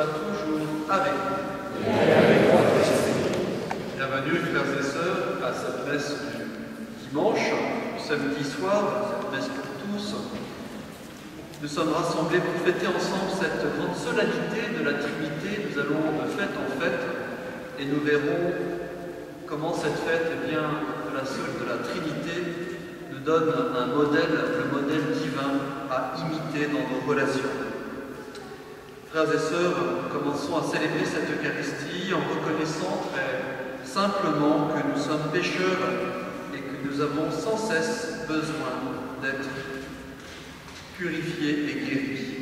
soit toujours avec vous. Et avec votre esprit. Bienvenue, frères et sœurs, à cette messe du dimanche, du samedi soir, cette messe pour tous. Nous sommes rassemblés pour fêter ensemble cette grande solennité de la Trinité. Nous allons de fête en fête et nous verrons comment cette fête de la Trinité nous donne un modèle, le modèle divin à imiter dans nos relations. Frères et sœurs, commençons à célébrer cette Eucharistie en reconnaissant très simplement que nous sommes pécheurs et que nous avons sans cesse besoin d'être purifiés et guéris.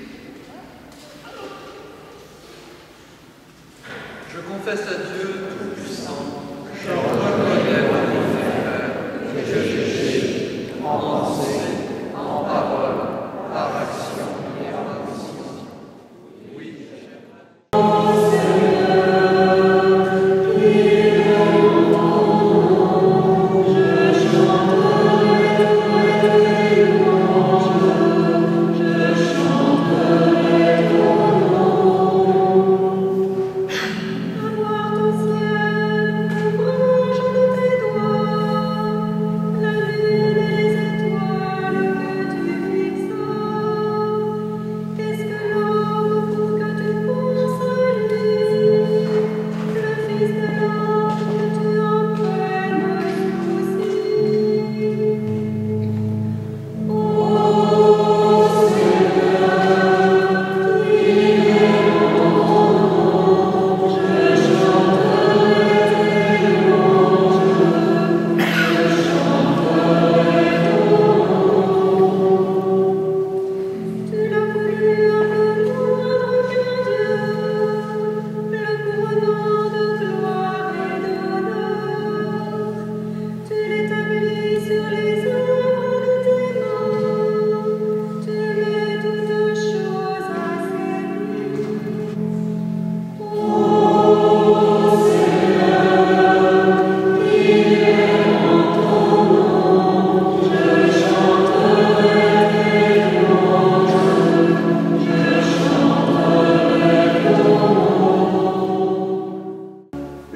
Je confesse à Dieu Tout-Puissant, je reconnais mon frère, que je péché en pensée, en parole, par action et par omission. Oui,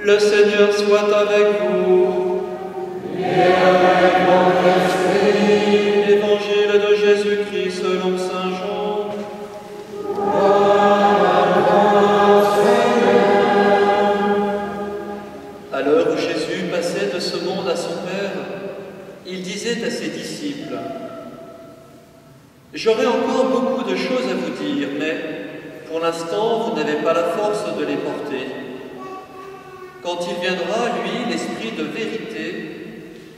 Le Seigneur soit avec vous. Et avec votre esprit. Évangile de Jésus-Christ selon saint Jean. Gloire à toi, Seigneur. À l'heure où Jésus passait de ce monde à son Père, il disait à ses disciples: « J'aurai encore beaucoup de choses à vous dire, mais pour l'instant, vous n'avez pas la force de les porter. Quand il viendra, lui, l'Esprit de vérité,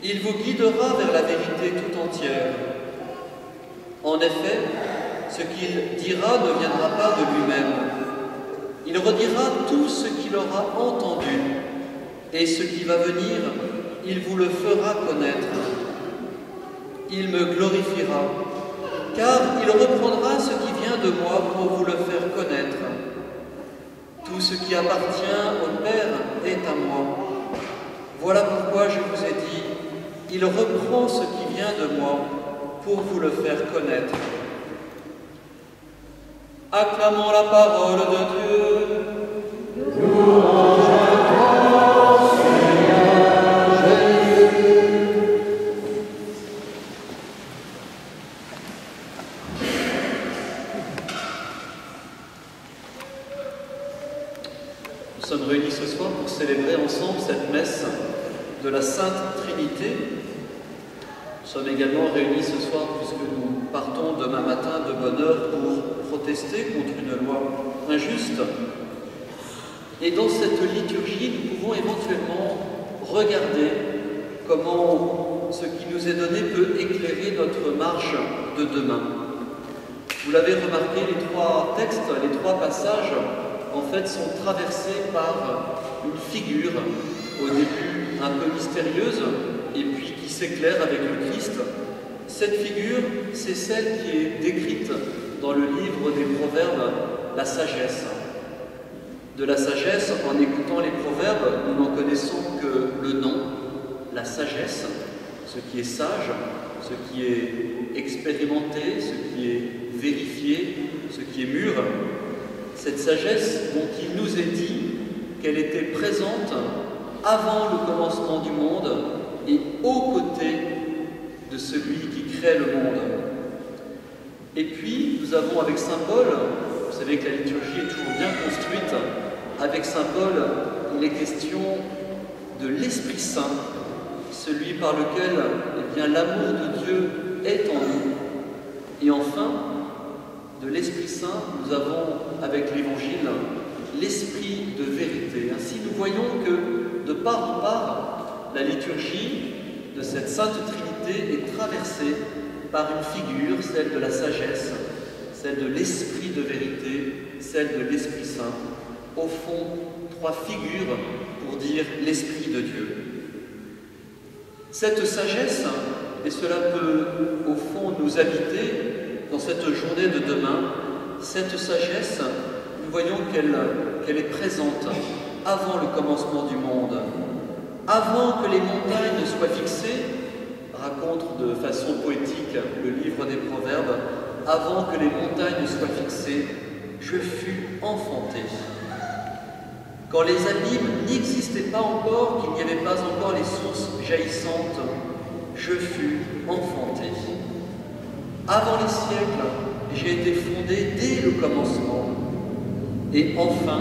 il vous guidera vers la vérité tout entière. En effet, ce qu'il dira ne viendra pas de lui-même. Il redira tout ce qu'il aura entendu, et ce qui va venir, il vous le fera connaître. Il me glorifiera, car il reprendra ce qui vient de moi pour vous le faire connaître. Tout ce qui appartient au Père est à moi. Voilà pourquoi je vous ai dit, il reprend ce qui vient de moi pour vous le faire connaître. » Acclamons la parole de Dieu. Louange à toi, Seigneur Jésus. Nous sommes réunis ce soir pour célébrer ensemble cette messe de la Sainte Trinité. Nous sommes également réunis ce soir puisque nous partons demain matin de bonne heure pour protester contre une loi injuste. Et dans cette liturgie, nous pouvons éventuellement regarder comment ce qui nous est donné peut éclairer notre marche de demain. Vous l'avez remarqué, les trois textes, les trois passages, en fait, sont traversés par une figure, au début un peu mystérieuse, et puis qui s'éclaire avec le Christ. Cette figure, c'est celle qui est décrite dans le livre des Proverbes, la sagesse. De la sagesse, en écoutant les Proverbes, nous n'en connaissons que le nom, la sagesse, ce qui est sage, ce qui est expérimenté, ce qui est vérifié, ce qui est mûr. cette sagesse dont il nous est dit qu'elle était présente avant le commencement du monde et aux côtés de celui qui crée le monde. Et puis, nous avons avec Saint Paul, vous savez que la liturgie est toujours bien construite, avec Saint Paul, il est question de l'Esprit Saint, celui par lequel eh bien, l'amour de Dieu est en nous. Et enfin, de l'Esprit Saint, nous avons avec l'Évangile l'Esprit de vérité. Ainsi, nous voyons que de part en part, la liturgie de cette Sainte Trinité est traversée par une figure, celle de la sagesse, celle de l'Esprit de vérité, celle de l'Esprit Saint. Au fond, trois figures pour dire l'Esprit de Dieu. Cette sagesse, et cela peut au fond nous habiter dans cette journée de demain, cette sagesse, nous voyons qu'elle est présente avant le commencement du monde, avant que les montagnes ne soient fixées, raconte de façon poétique le livre des Proverbes, avant que les montagnes soient fixées, je fus enfanté. Quand les abîmes n'existaient pas encore, qu'il n'y avait pas encore les sources jaillissantes, je fus enfanté. Avant les siècles, j'ai été fondé dès le commencement. Et enfin,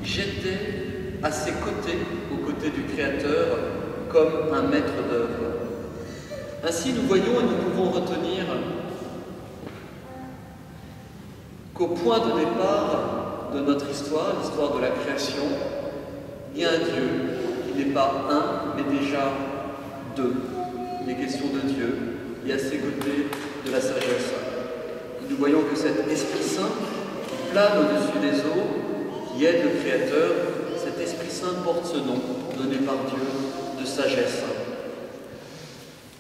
j'étais à ses côtés, aux côtés du Créateur, comme un maître d'œuvre. Ainsi, nous voyons et nous pouvons retenir qu'au point de départ de notre histoire, l'histoire de la création, il y a un Dieu qui n'est pas un, mais déjà deux. Il est question de Dieu et à ses côtés de la sagesse. Et nous voyons que cet Esprit Saint qui plane au-dessus des eaux, qui aide le Créateur, cet Esprit Saint porte ce nom donné par Dieu de sagesse.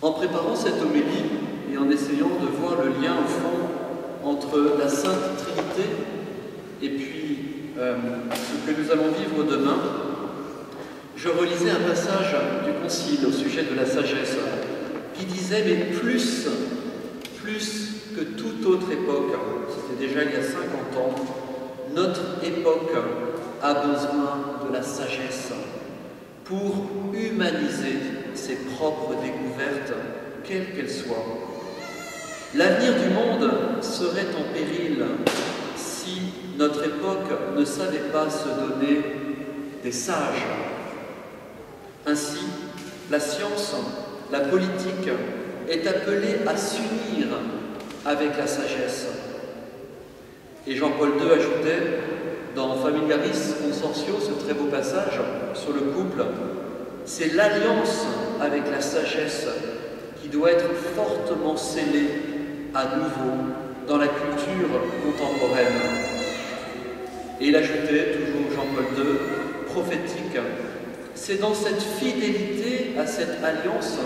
En préparant cette homélie et en essayant de voir le lien au fond entre la Sainte Trinité et puis ce que nous allons vivre demain, je relisais un passage du Concile au sujet de la sagesse qui disait « mais plus que toute autre époque, c'était déjà il y a 50 ans, notre époque a besoin de la sagesse pour humaniser ses propres découvertes, quelles qu'elles soient. L'avenir du monde serait en péril si notre époque ne savait pas se donner des sages. Ainsi, la science, la politique est appelée à s'unir avec la sagesse. Et Jean-Paul II ajoutait dans Familiaris Consortio, ce très beau passage sur le couple, c'est l'alliance avec la sagesse qui doit être fortement scellée à nouveau dans la culture contemporaine. Et il ajoutait, toujours Jean-Paul II, prophétique, c'est dans cette fidélité à cette alliance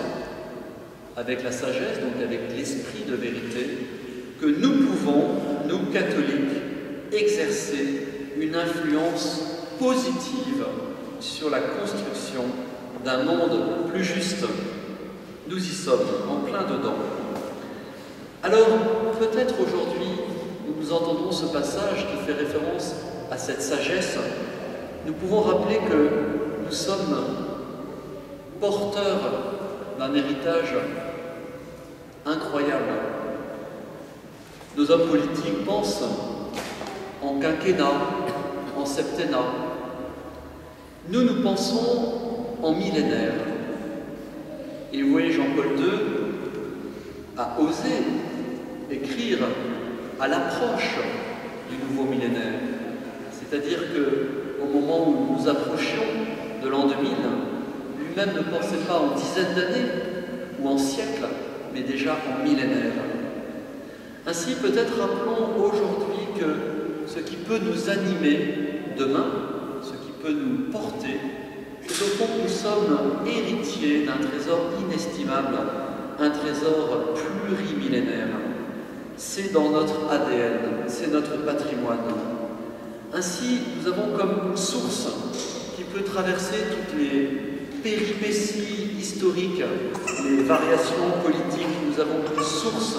avec la sagesse, donc avec l'esprit de vérité, que nous pouvons, nous catholiques, exercer une influence positive sur la construction d'un monde plus juste. Nous y sommes, en plein dedans. Alors, peut-être aujourd'hui, nous entendons ce passage qui fait référence à cette sagesse. Nous pouvons rappeler que nous sommes porteurs d'un héritage incroyable. Nos hommes politiques pensent en quinquennat, en septennat. Nous pensons en millénaire. Et vous voyez, Jean-Paul II a osé écrire à l'approche du nouveau millénaire. C'est-à-dire qu'au moment où nous approchions de l'an 2000, lui-même ne pensait pas en dizaines d'années ou en siècles, mais déjà en millénaire. Ainsi, peut-être rappelons aujourd'hui que ce qui peut nous animer demain, ce qui peut nous porter, c'est au fond que nous sommes héritiers d'un trésor inestimable, un trésor plurimillénaire. C'est dans notre ADN, c'est notre patrimoine. Ainsi, nous avons comme une source qui peut traverser toutes les péripéties historiques, les variations politiques. Nous avons une source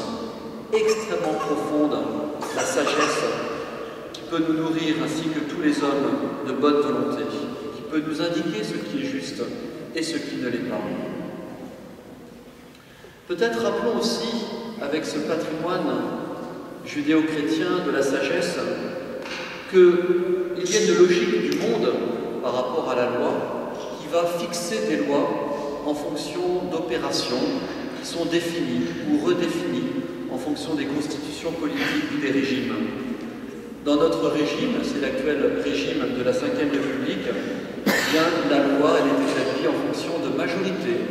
extrêmement profonde, la sagesse, qui peut nous nourrir ainsi que tous les hommes de bonne volonté, qui peut nous indiquer ce qui est juste et ce qui ne l'est pas. Peut-être rappelons aussi, avec ce patrimoine judéo-chrétien de la sagesse, qu'il y a une logique du monde par rapport à la loi qui va fixer des lois en fonction d'opérations qui sont définies ou redéfinies en fonction des constitutions politiques ou des régimes. Dans notre régime, c'est l'actuel régime de la Ve République, bien la loi elle est établie en fonction de majorités,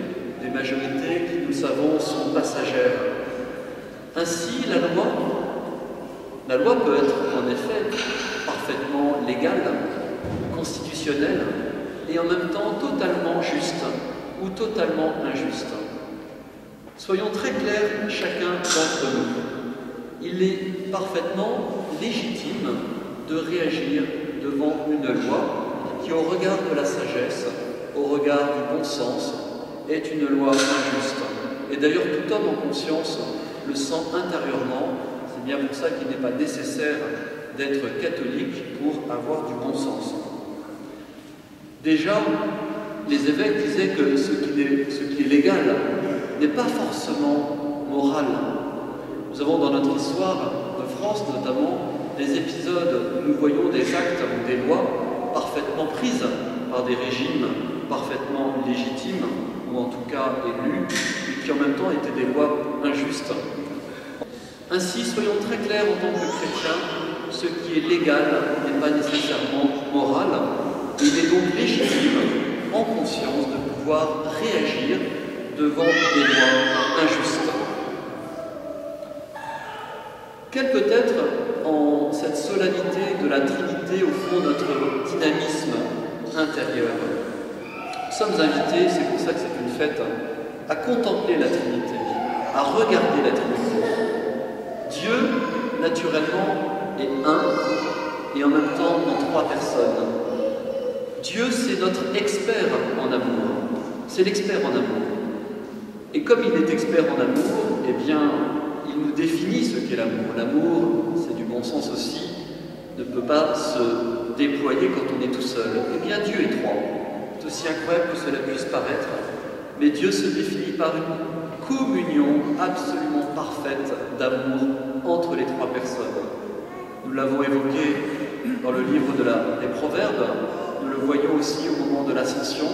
des majorités qui, nous savons, sont passagères. Ainsi, la loi peut être en effet parfaitement légale, constitutionnelle, et en même temps totalement juste ou totalement injuste. Soyons très clairs, chacun d'entre nous. Il est parfaitement légitime de réagir devant une loi qui, au regard de la sagesse, au regard du bon sens, est une loi injuste. Et d'ailleurs, tout homme en conscience le sent intérieurement. C'est bien pour ça qu'il n'est pas nécessaire d'être catholique pour avoir du bon sens. Déjà, les évêques disaient que ce qui est légal n'est pas forcément moral. Nous avons dans notre histoire de France notamment des épisodes où nous voyons des actes ou des lois parfaitement prises par des régimes parfaitement légitimes, ou en tout cas élus, et qui en même temps étaient des lois injustes. Ainsi, soyons très clairs en tant que chrétiens, ce qui est légal n'est pas nécessairement moral. Il est donc légitime, en conscience, de pouvoir réagir devant des lois injustes. Quelle peut être, en cette solennité de la Trinité, au fond, notre dynamisme intérieur? Nous sommes invités, c'est pour ça que c'est une fête, à contempler la Trinité, à regarder la Trinité. Dieu, naturellement, est un, et en même temps en trois personnes. Dieu, c'est notre expert en amour. C'est l'expert en amour. Et comme il est expert en amour, eh bien, il nous définit ce qu'est l'amour. L'amour, c'est du bon sens aussi, ne peut pas se déployer quand on est tout seul. Eh bien, Dieu est trois. C'est aussi incroyable que cela puisse paraître, mais Dieu se définit par une communion absolument parfaite d'amour entre les trois personnes. Nous l'avons évoqué dans le livre des Proverbes, nous le voyons aussi au moment de l'Ascension,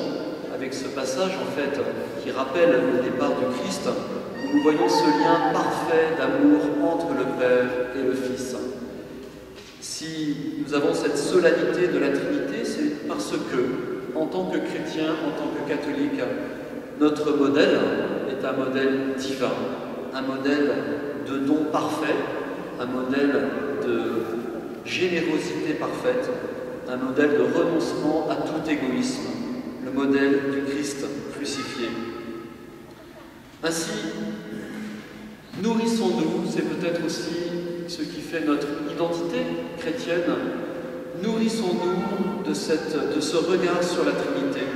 avec ce passage en fait qui rappelle le départ du Christ, où nous voyons ce lien parfait d'amour entre le Père et le Fils. Si nous avons cette solennité de la Trinité, c'est parce que, en tant que chrétien, en tant que catholique, notre modèle est un modèle divin, un modèle de don parfait, un modèle de générosité parfaite, un modèle de renoncement à tout égoïsme, le modèle du Christ crucifié. Ainsi, nourrissons-nous, c'est peut-être aussi ce qui fait notre identité chrétienne, nourrissons-nous de ce regard sur la Trinité.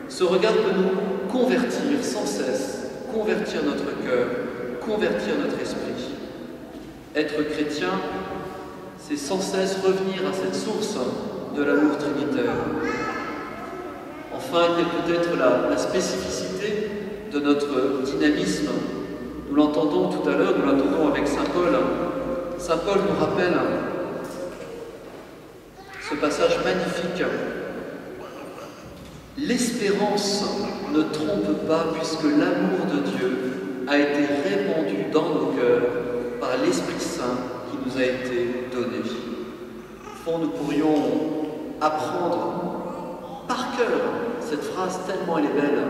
Ce regard peut nous convertir sans cesse, convertir notre cœur, convertir notre esprit. Être chrétien, c'est sans cesse revenir à cette source de l'amour trinitaire. Enfin, il y a peut-être la spécificité de notre dynamisme. Nous l'entendons tout à l'heure, nous l'entendons avec Saint Paul. Saint Paul nous rappelle ce passage magnifique. L'espérance ne trompe pas, puisque l'amour de Dieu a été répandu dans nos cœurs par l'Esprit Saint qui nous a été donné. Au fond, nous pourrions apprendre par cœur cette phrase, tellement elle est belle,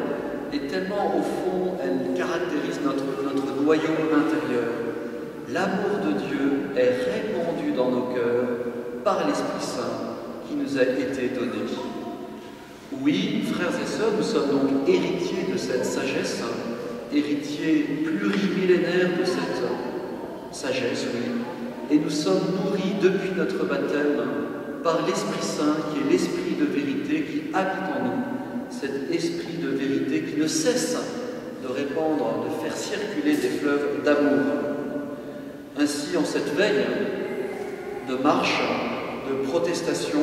et tellement, au fond, elle caractérise notre noyau intérieur. L'amour de Dieu est répandu dans nos cœurs par l'Esprit Saint qui nous a été donné. Oui, frères et sœurs, nous sommes donc héritiers de cette sagesse, héritiers plurimillénaires de cette sagesse, oui. Et nous sommes nourris depuis notre baptême par l'Esprit Saint qui est l'Esprit de vérité qui habite en nous. Cet esprit de vérité qui ne cesse de répandre, de faire circuler des fleuves d'amour. Ainsi, en cette veille de marche, de protestation,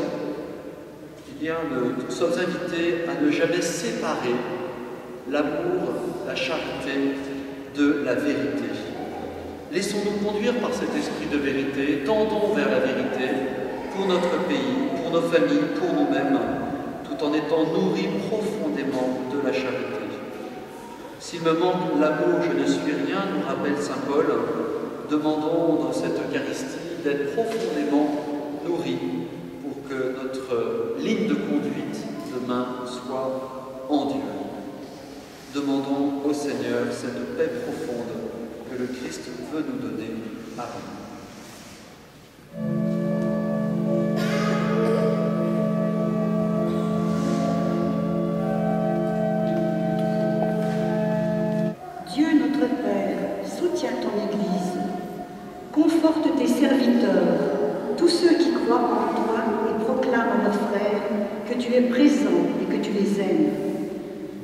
nous sommes invités à ne jamais séparer l'amour, la charité de la vérité. Laissons-nous conduire par cet esprit de vérité, tendons vers la vérité pour notre pays, pour nos familles, pour nous-mêmes, tout en étant nourris profondément de la charité. S'il me manque l'amour, je ne suis rien, nous rappelle saint Paul. Demandons dans cette Eucharistie d'être profondément nourris pour que notre ligne de conduite demain soit en Dieu. Demandons au Seigneur cette paix profonde que le Christ veut nous donner. Amen. Dieu notre Père, soutiens ton Église, conforte tes serviteurs, tous ceux qui croient en toi et proclament à nos frères que tu es présent et que tu les aimes.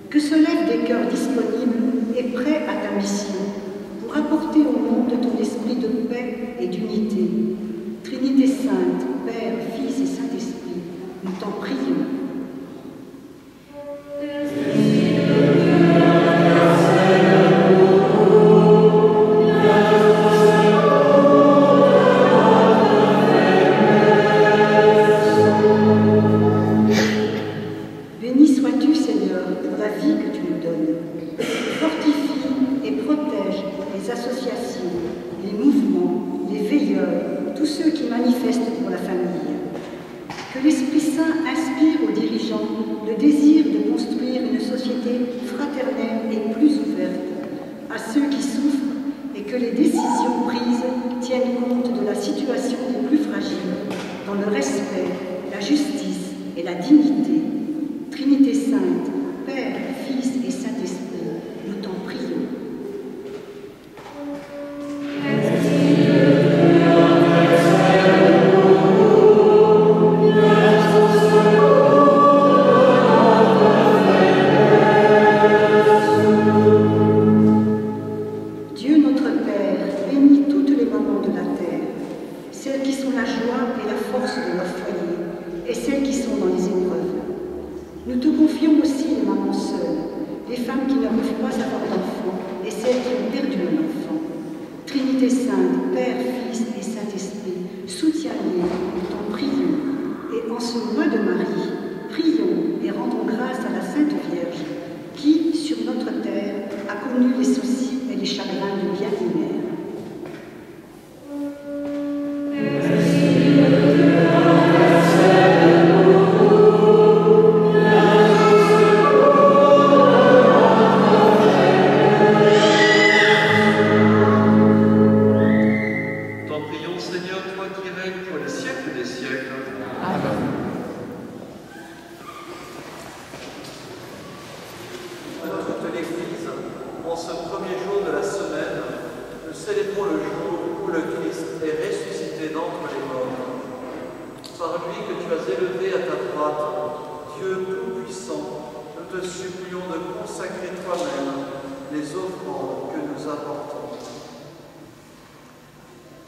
Que se lèvent des cœurs disponibles et prêts à ta mission pour apporter au monde ton esprit de paix et d'unité. Trinité sainte, Père, Fils et Saint-Esprit, nous t'en prions.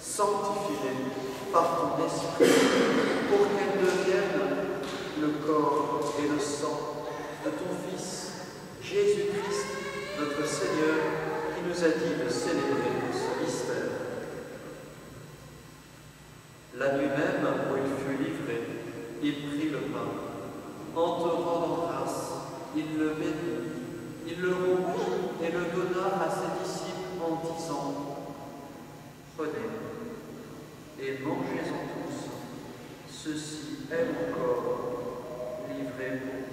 Sanctifie-les par ton esprit pour qu'elles deviennent le corps et le sang de ton Fils, Jésus-Christ, notre Seigneur, qui nous a dit de célébrer ce mystère. La nuit même où il fut livré, il prit le pain. En te rendant grâce, il le bénit, il le rompit et le donna à ses disciples en disant : Prenez et mangez-en tous, ceci est mon corps livré pour vous.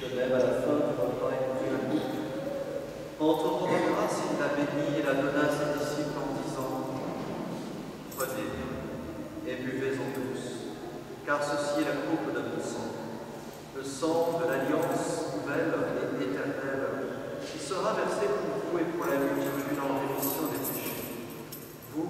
De même, à la fin du repas, il prit la coupe. En te rendant grâce, il la bénit et la donna à ses disciples en disant : Prenez et buvez-en tous. car ceci est la coupe de mon sang, le sang de l'alliance nouvelle et éternelle, qui sera versé pour vous et pour la multitude en rémission des péchés. Vous